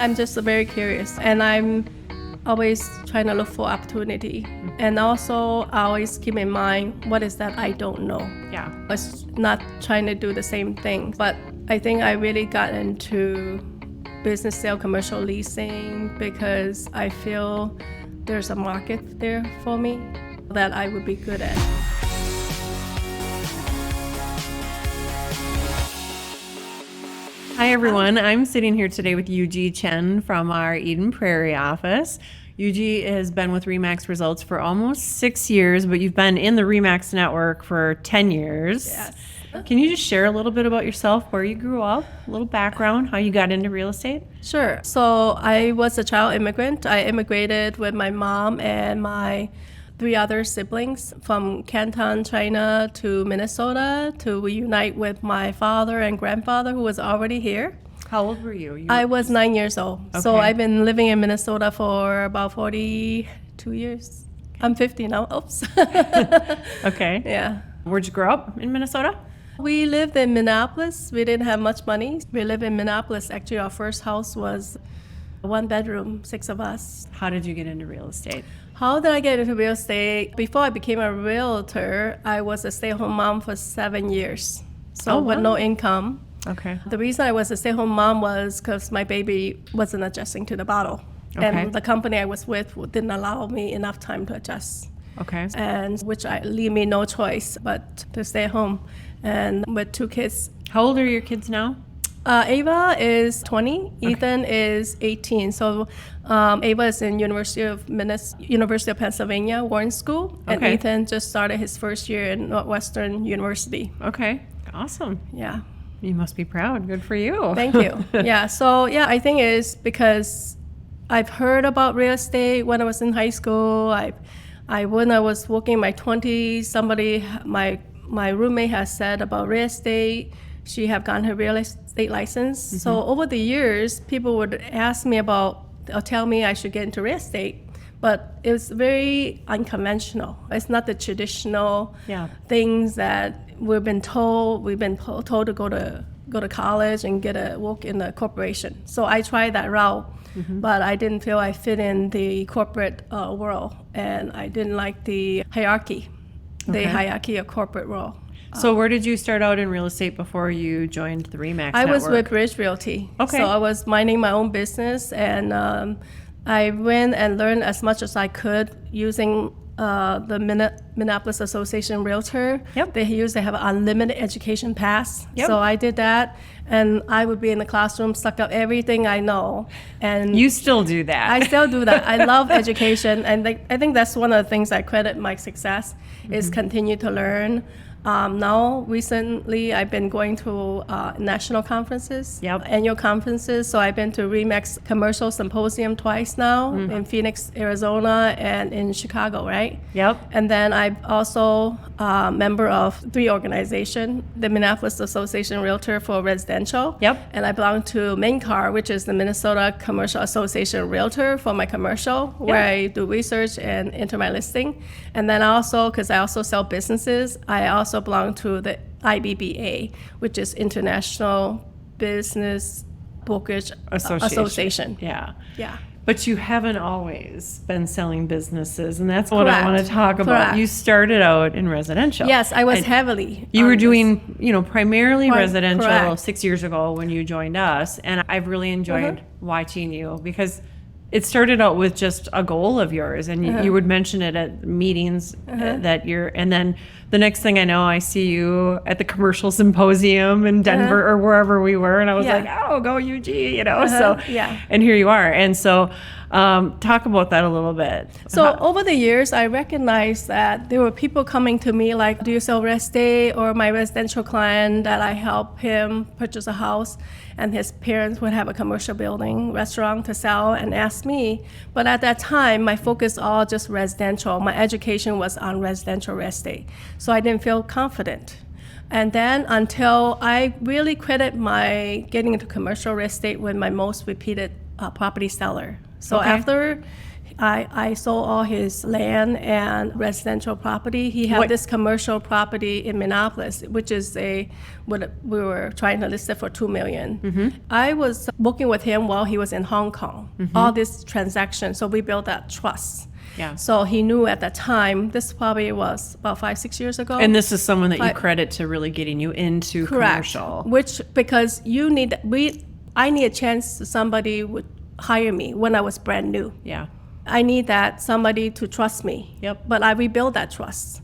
I'm just very curious, and I'm always trying to look for opportunity. And also, I always keep in mind, what is that I don't know? Yeah. It's not trying to do the same thing. But I think I really got into business sale, commercial leasing, because I feel there's a market there for me that I would be good at. Hi, everyone. I'm sitting here today with Yu Jie Chen from our Eden Prairie office. Yu Jie has been with REMAX Results for almost 6 years, but you've been in the REMAX network for 10 years. Yes. Can you just share a little bit about yourself, where you grew up, a little background, how you got into real estate? Sure. So I was a child immigrant. I immigrated with my mom and my 3 other siblings from Canton, China to Minnesota to reunite with my father and grandfather who was already here. How old were you? I was 9 years old. So Okay. I've been living in Minnesota for about 42 years. I'm 50 now. Oops. Okay. Yeah. Where'd you grow up in Minnesota? We lived in Minneapolis. We didn't have much money. We lived in Minneapolis. Actually, our first house was 1 bedroom, 6 of us. How did you get into real estate? How did I get into real estate? Before I became a realtor, I was a stay-at-home mom for 7 years. So with no income. Okay. The reason I was a stay-at-home mom was because my baby wasn't adjusting to the bottle. Okay. And the company I was with didn't allow me enough time to adjust. Okay. And which leave me no choice but to stay home. And with 2 kids. How old are your kids now? Ava is 20, Ethan is 18. So Ava is in University of Pennsylvania, Warren School, and Okay. Ethan just started his first year in Northwestern University. Okay. Awesome. Yeah, You must be proud. Good for you. thank you. Yeah, so I think it's because I've heard about real estate when I was in high school. When I was working in my 20s, my roommate has said about real estate. She have gotten her real estate license. Mm-hmm. So over the years, people would ask me about or tell me I should get into real estate, but it was very unconventional. It's not the traditional things that we've been told. We've been told to go to college and work in a corporation. So I tried that route, but I didn't feel I fit in the corporate world, and I didn't like the hierarchy of corporate world. So where did you start out in real estate before you joined the REMAX I was network? with Bridge Realty. Okay. So I was minding my own business, and I went and learned as much as I could using the Minneapolis Association Realtor. Yep. They used to have an unlimited education pass. Yep. So I did that, and I would be in the classroom, suck up everything I know. And You still do that. I still do that. I love education, and I think that's one of the things I credit my success is continue to learn. Now, recently, I've been going to national conferences, annual conferences. So I've been to REMAX Commercial Symposium twice now in Phoenix, Arizona, and in Chicago, right? Yep. And then I'm also a member of 3 organizations, the Minneapolis Association Realtor for Residential. Yep. And I belong to MNCAR, which is the Minnesota Commercial Association Realtor for my commercial, where I do research and enter my listing. And then also, because I also sell businesses, I also belong to the IBBA, which is International Business Brokerage Association. Yeah. Yeah. But you haven't always been selling businesses, and that's what I want to talk about. Correct. You started out in residential. Yes, I was And heavily. You were on this. doing, primarily residential correct. 6 years ago when you joined us, and I've really enjoyed watching you because it started out with just a goal of yours, and you would mention it at meetings that and then the next thing I know, I see you at the commercial symposium in Denver or wherever we were, and I was like, oh, go UG, so, and here you are. And so talk about that a little bit. So over the years, I recognized that there were people coming to me like, do you sell real estate? Or my residential client that I help him purchase a house, and his parents would have a commercial building, restaurant to sell, and ask me. But at that time, my focus all just residential. My education was on residential real estate. So I didn't feel confident. And then until I really credit my getting into commercial real estate with my most repeated property seller. So Okay. after I sold all his land and residential property, he had What- this commercial property in Minneapolis, which is what we were trying to list it for $2 million. I was working with him while he was in Hong Kong. All this transaction, so we built that trust. Yeah. So he knew at that time, this probably was about 5-6 years ago. And this is someone that you But- credit to really getting you into Correct. commercial. Which, because I need a chance to somebody would hire me when I was brand new. Yeah. I need that somebody to trust me. Yep. But I rebuilt that trust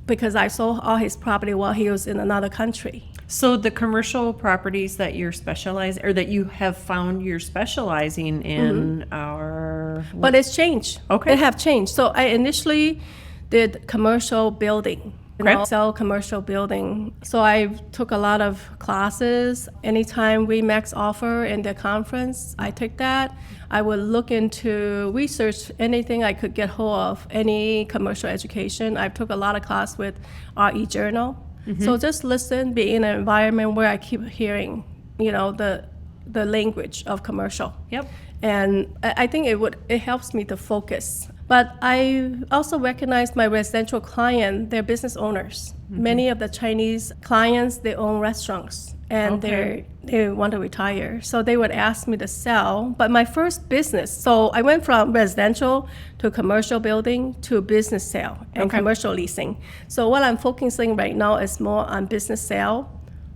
because I sold all his property while he was in another country. So the commercial properties that you're specialized or that you have found you're specializing in are But it's changed. Okay. It have changed. So I initially did commercial building. Okay. Sell commercial building. So I took a lot of classes. Anytime REMAX offer in the conference, I took that. I would look into research anything I could get hold of, any commercial education. I took a lot of class with RE Journal. So just listen, be in an environment where I keep hearing, the language of commercial. Yep. And I think it helps me to focus. But I also recognize my residential client, they're business owners. Many of the Chinese clients, they own restaurants and Okay. they want to retire. So they would ask me to sell. But my first business, so I went from residential to commercial building to business sale and Okay. commercial leasing. So what I'm focusing right now is more on business sale,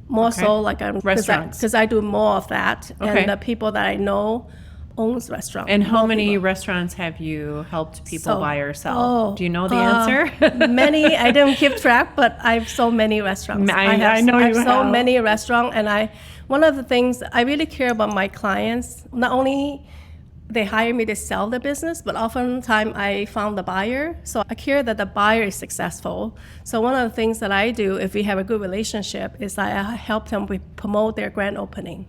more Okay. so like I'm Restaurants. because I do more of that. Okay. And the people that I know owns restaurants. And how More many people. restaurants have you helped people So- buy or sell? Oh, Do you know the answer? Many. I didn't keep track, but I've sold many restaurants. I know you I've sold have. many restaurants, and one of the things I really care about my clients, not only they hire me to sell the business, but oftentimes I found the buyer. So I care that the buyer is successful. So one of the things that I do, if we have a good relationship, is I help them promote their grand opening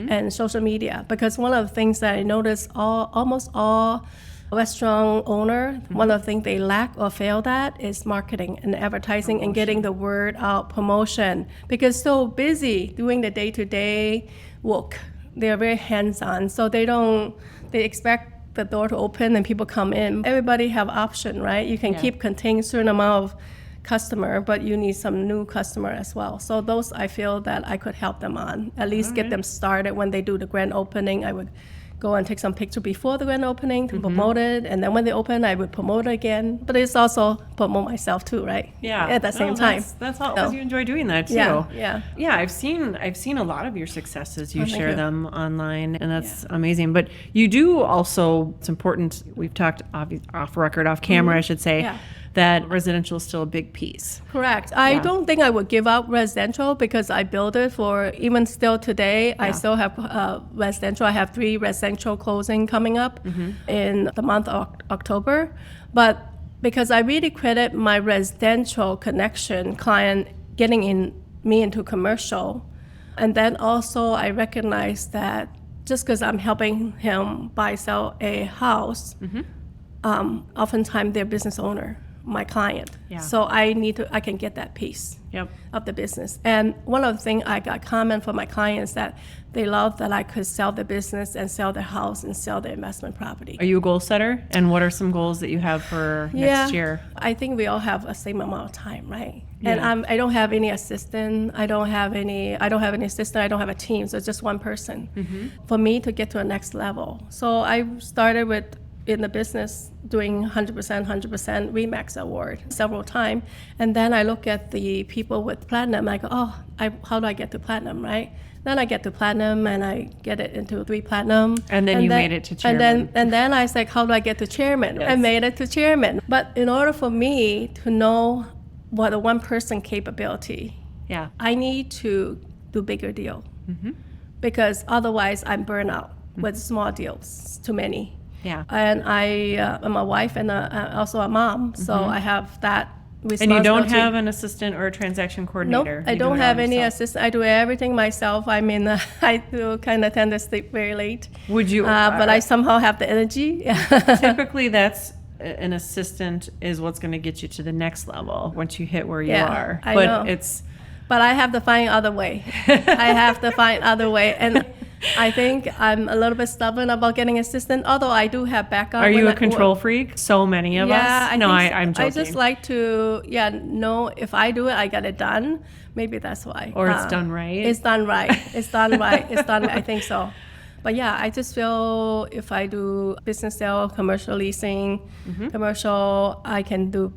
and social media. Because one of the things that I notice almost all restaurant owner, one of the things they lack or failed at is marketing and advertising and getting the word out, promotion. Because so busy doing the day-to-day work, they're very hands-on, so they expect the door to open and people come in. Everybody have option, right? You can keep contain certain amount of customer, but you need some new customer as well. So those I feel that I could help them on, at least get them started when they do the grand opening. I would go and take some picture before the grand opening to promote it, and then when they open, I would promote it again. But it's also promote myself too, right? Yeah. At the same time. That's all. So- Because you enjoy doing that too. Yeah. I've seen a lot of your successes. You thank share you. them online, and that's amazing. But you do also. It's important. We've talked off record, off camera, I should say. Yeah. That residential is still a big piece. Correct. I Yeah. don't think I would give up residential because I built it for, even still today, I still have residential. I have 3 residential closing coming up in the month of October. But because I really credit my residential connection client getting me into commercial. And then also I recognize that just because I'm helping him sell a house, oftentimes they're business owner, my client. Yeah. So I can get that piece Yep. of the business. And one of the things I got comment from my clients that they love that I could sell the business and sell their house and sell their investment property. Are you a goal setter? And what are some goals that you have for next year? I think we all have a same amount of time, right? Yeah. And I don't have any assistant. I don't have any assistant. I don't have a team. So it's just one person for me to get to a next level. So I started in the business doing 100% REMAX award several times. And then I look at the people with platinum. I go, how do I get to platinum, right? Then I get to platinum and I get it into 3 platinum. And then you made it to chairman. And then I said, how do I get to chairman? Yes. I made it to chairman. But in order for me to know what a one person capability, Yeah. I need to do bigger deal. Because otherwise I'm burnt out with small deals, too many. Yeah. And I am a wife and also a mom, so I have that And responsibility. you don't have an assistant or a transaction Nope, coordinator? I You do don't it have all any yourself. assistant. I do everything myself. I mean, I do kind of tend to sleep very late. Would you? But I somehow have the energy. Typically, that's an assistant is what's going to get you to the next level once you hit where you Yeah, are. I But know. it's But I have to find other way. I have to find other way. And I think I'm a little bit stubborn about getting assistant, although I do have backup. Are you a control freak? So many of us. I No, think I'm joking. I just like to, know if I do it, I get it done. Maybe that's why. Or it's done right. It's done right. It's done right. It's done. I think so. But yeah, I just feel if I do business sale, commercial leasing, commercial, I can do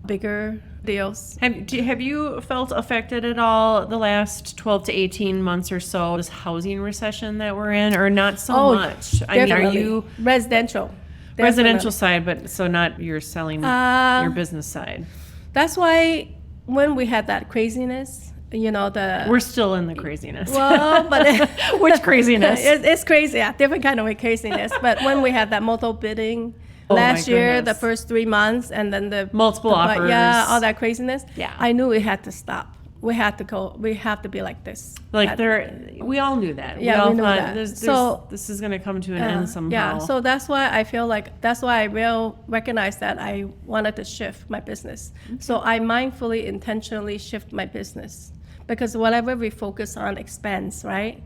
bigger deals. Have you felt affected at all the last 12 to 18 months or so, this housing recession that we're in, or not so much? I mean, are you residential? Residential side, but so not your selling, your business side. That's why when we had that craziness, we're still in the craziness. Well, but which craziness? It's crazy, different kind of craziness. But when we had that multiple bidding last year, the first 3 months, and then the multiple offers, all that craziness. Yeah, I knew it had to stop. We had to go. We have to be like this. We all knew that. Yeah, we knew that. This is going to come to an end somehow. Yeah, so that's why I feel like I will recognize that I wanted to shift my business. Okay. So I mindfully, intentionally shift my business because whatever we focus on expense, right?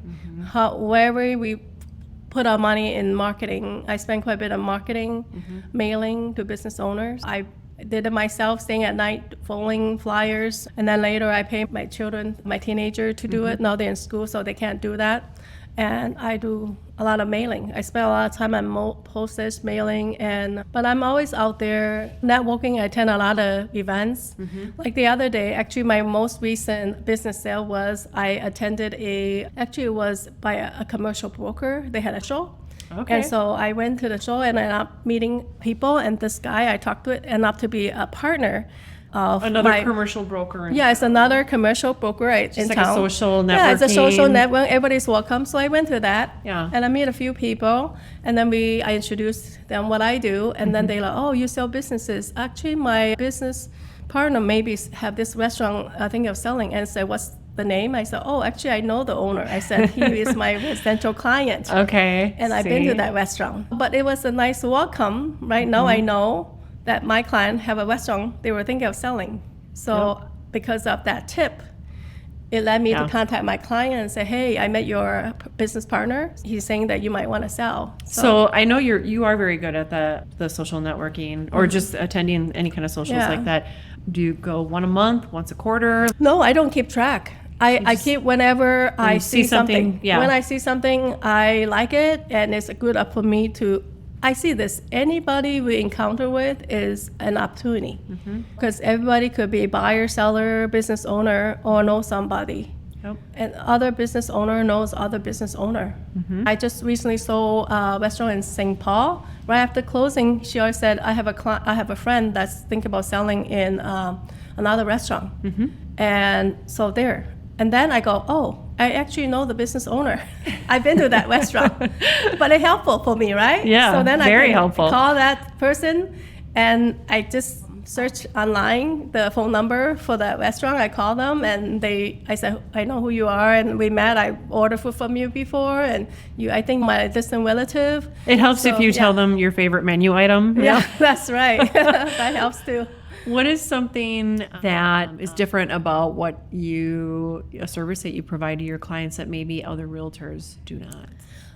Wherever we put our money in marketing, I spend quite a bit on marketing, mailing to business owners. I did it myself, staying at night, folding flyers, and then later I pay my children, my teenager, to do it. Now they're in school, so they can't do that. And I do a lot of mailing. I spend a lot of time on postage, mailing, but I'm always out there networking. I attend a lot of events. Like the other day, actually my most recent business sale was I attended it was by a commercial broker. They had a show. Okay. And so I went to the show and ended up meeting people, and this guy I talked to ended up to be a partner of another commercial broker. It's another commercial broker in like town. A social networking. Yeah, it's a social network. Everybody's welcome. So I went to that. Yeah. And I met a few people, and then I introduced them what I do, and then they're like, "Oh, you sell businesses?" Actually, my business partner maybe have this restaurant I think of selling, and said, "What's the name?" I said, "Oh, actually, I know the owner." I said, "He is my residential client." Okay. And I've been to that restaurant. But it was a nice welcome. Right now, I know that my client have a restaurant they were thinking of selling. So because of that tip, it led me to contact my client and say, "Hey, I met your business partner. He's saying that you might want to sell." So I know you are very good at the social networking or just attending any kind of socials like that. Do you go one a month, once a quarter? No, I don't keep track. I keep whenever I see something. Yeah. When I see something, I like it, and it's good up for me to. I see this. Anybody we encounter with is an opportunity, because everybody could be a buyer, seller, business owner, or know somebody. Yep. And other business owner knows other business owner. I just recently sold a restaurant in St. Paul. Right after closing, she always said, I have a friend that's thinking about selling in another restaurant. And so there. And then I go, oh, I actually know the business owner. I've been to that restaurant. But it's helpful for me, right? Yeah, so then very I can helpful. Call that person, and I just search online the phone number for the restaurant. I call them, and I said, I know who you are, and we met. I ordered food from you before, and I think my distant relative. It helps if you tell them your favorite menu item. Yeah, that's right. That helps too. What is something that is different about a service that you provide to your clients that maybe other realtors do not?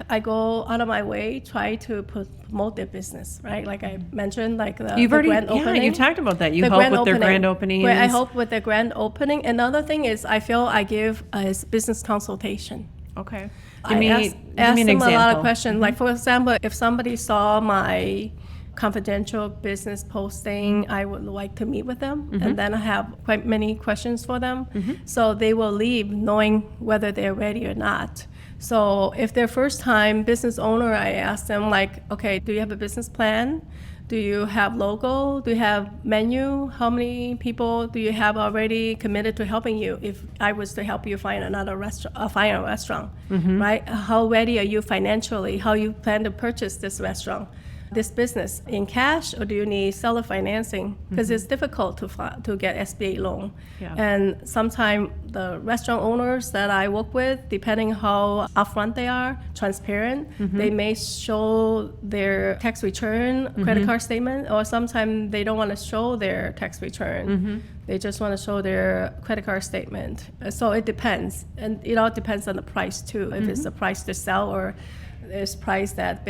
I go out of my way, try to promote their business, right? Like I mentioned, like the grand opening. Yeah, you talked about that. You help with their grand openings. I help with their grand opening. Another thing is I feel I give a business consultation. Okay. I ask them a lot of questions. Like, for example, if somebody saw my confidential business posting, I would like to meet with them, and then I have quite many questions for them. So they will leave knowing whether they're ready or not. So if they're first time business owner, I ask them like, okay, do you have a business plan? Do you have logo? Do you have menu? How many people do you have already committed to helping you? If I was to help you find another restaurant, find a restaurant, right? How ready are you financially? How you plan to purchase this restaurant? this business in cash or do you need seller financing? Because it's difficult to get SBA loan. Yeah. And sometimes the restaurant owners that I work with, depending how upfront they are, transparent, they may show their tax return, credit card statement, or sometimes they don't want to show their tax return. They just want to show their credit card statement. So it depends. And it all depends on the price too. If it's the price to sell or it's price that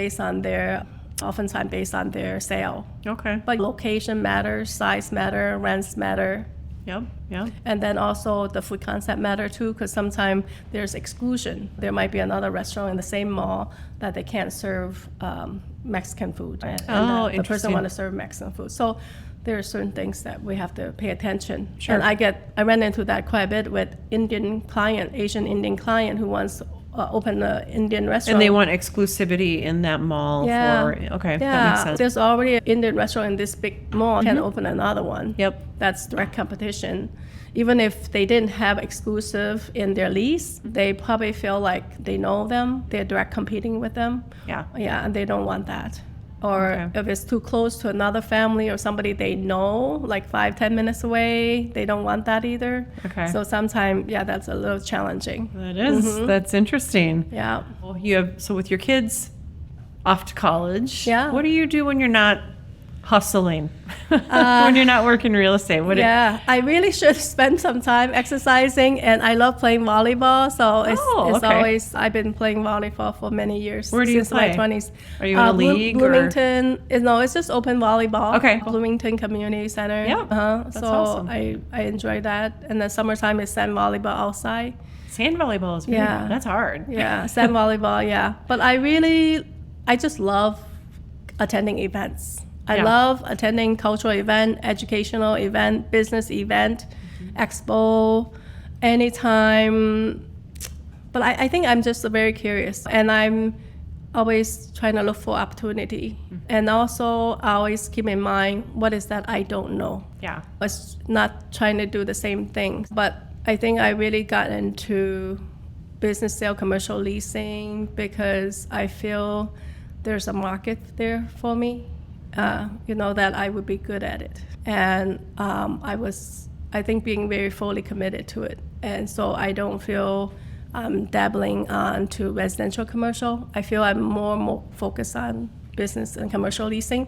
oftentimes based on their sale. Okay. But location matters, size matter, rents matter. Yep. Yep. And then also the food concept matter too, because sometimes there's exclusion. There might be another restaurant in the same mall that they can't serve Mexican food. And the person want to serve Mexican food. So there are certain things that we have to pay attention. Sure. And I ran into that quite a bit with Asian Indian client who wants to open an Indian restaurant. And they want exclusivity in that mall that makes sense. There's already an Indian restaurant in this big mall, can open another one. Yep. That's direct competition. Even if they didn't have exclusive in their lease, they probably feel like they know them, they're direct competing with them. Yeah. Yeah, and they don't want that. Or if it's too close to another family or somebody they know, like 5-10 minutes away, they don't want that either. Okay. So sometimes, that's a little challenging. That is. That's interesting. Yeah. Well, so with your kids off to college, Yeah. what do you do when you're not hustling? When you're not working real estate? I really should spend some time exercising, and I love playing volleyball. So it's always, I've been playing volleyball for many years. Where do you play? Since my 20s. Are you in a league? Bloomington. No, it's just open volleyball. Okay. Bloomington Community Center. Yeah. That's so awesome. I enjoy that. And then summertime is sand volleyball outside. Sand volleyball is that's hard. Yeah, sand volleyball, yeah. But I just love attending events. I love attending cultural event, educational event, business event, expo, anytime. But I think I'm just very curious, and I'm always trying to look for opportunity. And also I always keep in mind, what is that I don't know? Yeah. It's not trying to do the same thing. But I think I really got into business sale, commercial leasing, because I feel there's a market there for me. That I would be good at it. And I think, being very fully committed to it. And so I don't feel I'm dabbling on to residential commercial. I feel I'm more focused on business and commercial leasing,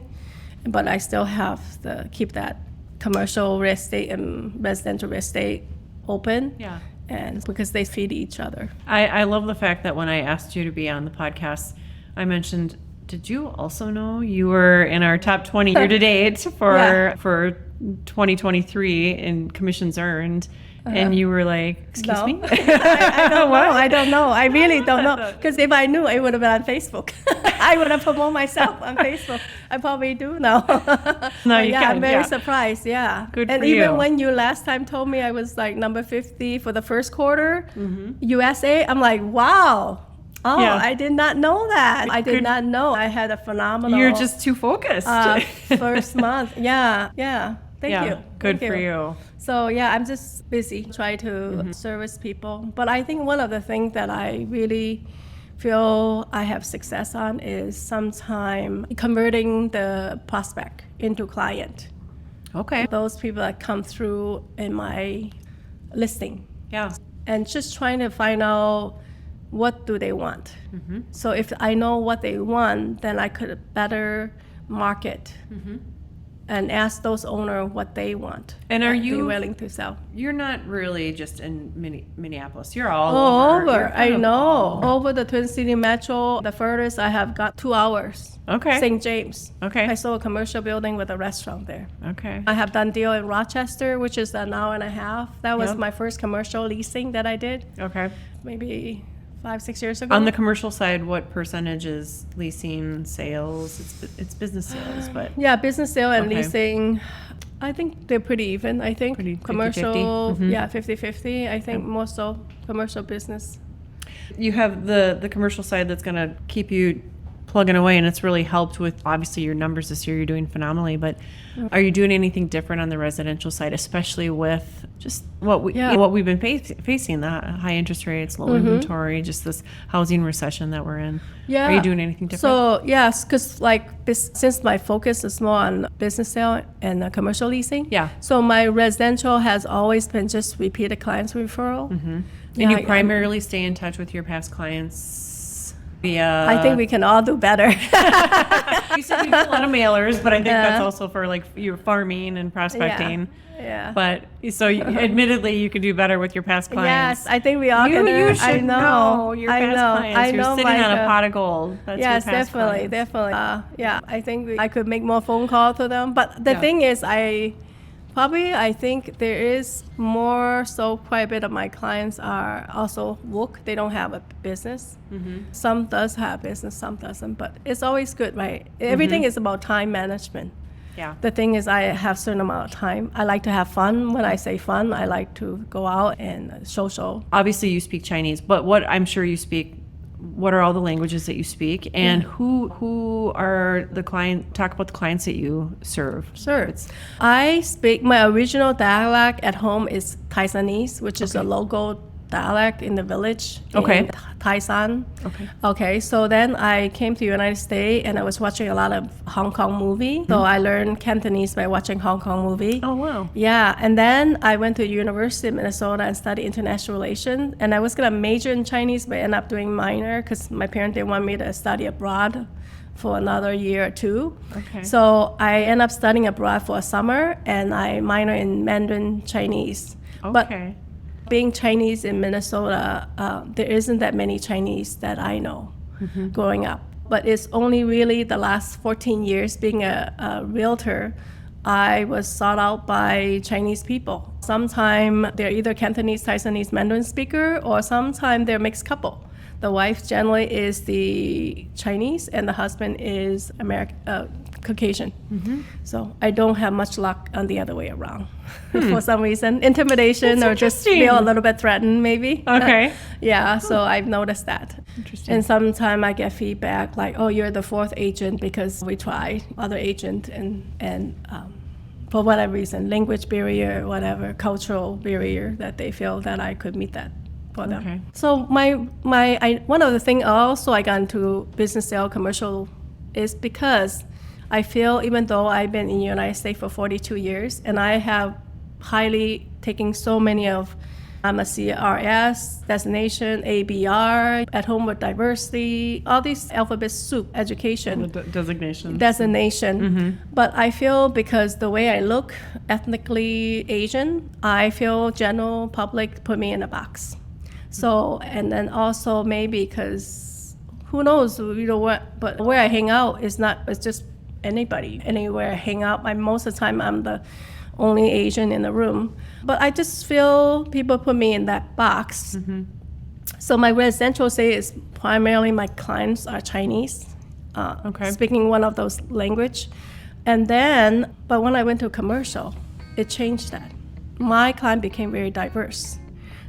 but I still have to keep that commercial real estate and residential real estate open. Yeah. And because they feed each other. I love the fact that when I asked you to be on the podcast, I mentioned, did you also know you were in our top 20 year to date for 2023 in commissions earned? And you were like, excuse me? I don't know. I don't know. I really don't know. Because if I knew, it would have been on Facebook. I would have promoted myself on Facebook. I probably do now. I'm very surprised. Yeah. Good and for you. Even when you last time told me I was like number 50 for the first quarter, USA, I'm like, wow. Oh, I did not know that. I did not know. I had a phenomenal. You're just too focused. First month. Yeah. Thank you. Good for you. So I'm just busy trying to service people. But I think one of the things that I really feel I have success on is sometime converting the prospect into client. Okay. Those people that come through in my listing. Yeah. And just trying to find out, what do they want? So if I know what they want, then I could better market and ask those owners what they want. And are you willing to sell? You're not really just in Minneapolis. You're all over. I know. Over the Twin City Metro, the furthest I have got 2 hours. Okay. St. James. Okay. I saw a commercial building with a restaurant there. Okay. I have done deal in Rochester, which is an hour and a half. That was my first commercial leasing that I did. Okay. Maybe 5-6 years ago. On the commercial side, what percentage is leasing, sales? It's business sales, but business sale and leasing, I think they're pretty even. I think pretty commercial, 50-50? 50-50. I think more so commercial business. You have the commercial side that's going to keep you plugging away, and it's really helped with, obviously, your numbers this year. You're doing phenomenally, but are you doing anything different on the residential side, especially with just what we've been facing, the high interest rates, low inventory, just this housing recession that we're in? Yeah. Are you doing anything different? So yes, because since my focus is more on business sale and commercial leasing, so my residential has always been just repeated clients referral. And you primarily stay in touch with your past clients via... I think we can all do better. You said you do a lot of mailers, but I think that's also for like your farming and prospecting. Yeah. But so admittedly, you could do better with your past clients. Yes, I think we all can. You should know your past clients. I know. You're sitting on a pot of gold. That's yes, your past definitely. clients. I think I could make more phone calls to them. But the thing is, I think there is more. So quite a bit of my clients are also work. They don't have a business. Some does have business, some doesn't. But it's always good, right? Everything is about time management. Yeah. The thing is, I have a certain amount of time. I like to have fun. When I say fun, I like to go out and social. Obviously, you speak Chinese, but what are all the languages that you speak, and who are the client? Talk about the clients that you serve. Sure. I speak, my original dialect at home is Taisanese, which is a local dialect in the village in Taisan. Okay, so then I came to the United States and I was watching a lot of Hong Kong movie. So I learned Cantonese by watching Hong Kong movie. Oh, wow. Yeah, and then I went to University of Minnesota and studied international relations. And I was going to major in Chinese, but ended up doing minor because my parents didn't want me to study abroad for another year or two. Okay. So I ended up studying abroad for a summer and I minored in Mandarin Chinese. Okay. But being Chinese in Minnesota, there isn't that many Chinese that I know growing up. But it's only really the last 14 years being a realtor, I was sought out by Chinese people. Sometimes they're either Cantonese, Taiwanese, Mandarin speaker, or sometimes they're mixed couple. The wife generally is the Chinese and the husband is Caucasian. So I don't have much luck on the other way around for some reason. Intimidation. That's or just feel a little bit threatened maybe. Okay. So I've noticed that. Interesting. And sometimes I get feedback like, oh, you're the fourth agent because we tried other agent and for whatever reason, language barrier, whatever, cultural barrier that they feel that I could meet that for them. Okay. So one of the things also I got into business sale commercial is because I feel even though I've been in the United States for 42 years and I have highly taken so many of, I'm a CRS, designation, ABR, at home with diversity, all these alphabet soup education. Designation. But I feel because the way I look, ethnically Asian, I feel general public put me in a box. So, and then also maybe because who knows, but where I hang out it's just anybody. Anywhere I hang out, most of the time I'm the only Asian in the room. But I just feel people put me in that box. So my residential say is primarily my clients are Chinese, speaking one of those language. And then, but when I went to commercial, it changed that. My client became very diverse.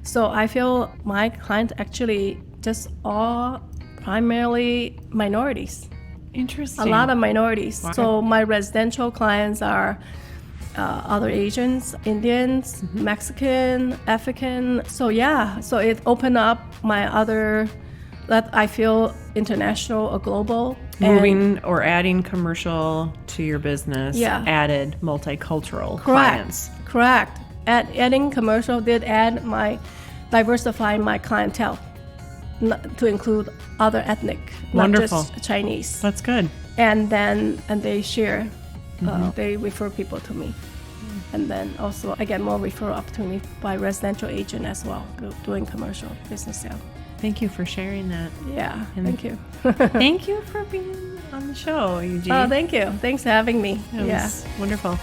So I feel my clients actually just all primarily minorities. Interesting. A lot of minorities. Wow. So my residential clients are other Asians, Indians, Mexican, African. So it opened up my other, that I feel international or global. Moving or adding commercial to your business added multicultural clients. Correct. Adding commercial did diversify my clientele to include other ethnic, Wonderful. Not just Chinese. That's good. And they share, they refer people to me. And then also I get more referral opportunity by residential agent as well, doing commercial business sale. Thank you for sharing that. Yeah, thank you. Thank you for being on the show, Yu Jie. Oh, thank you. Thanks for having me. It was wonderful.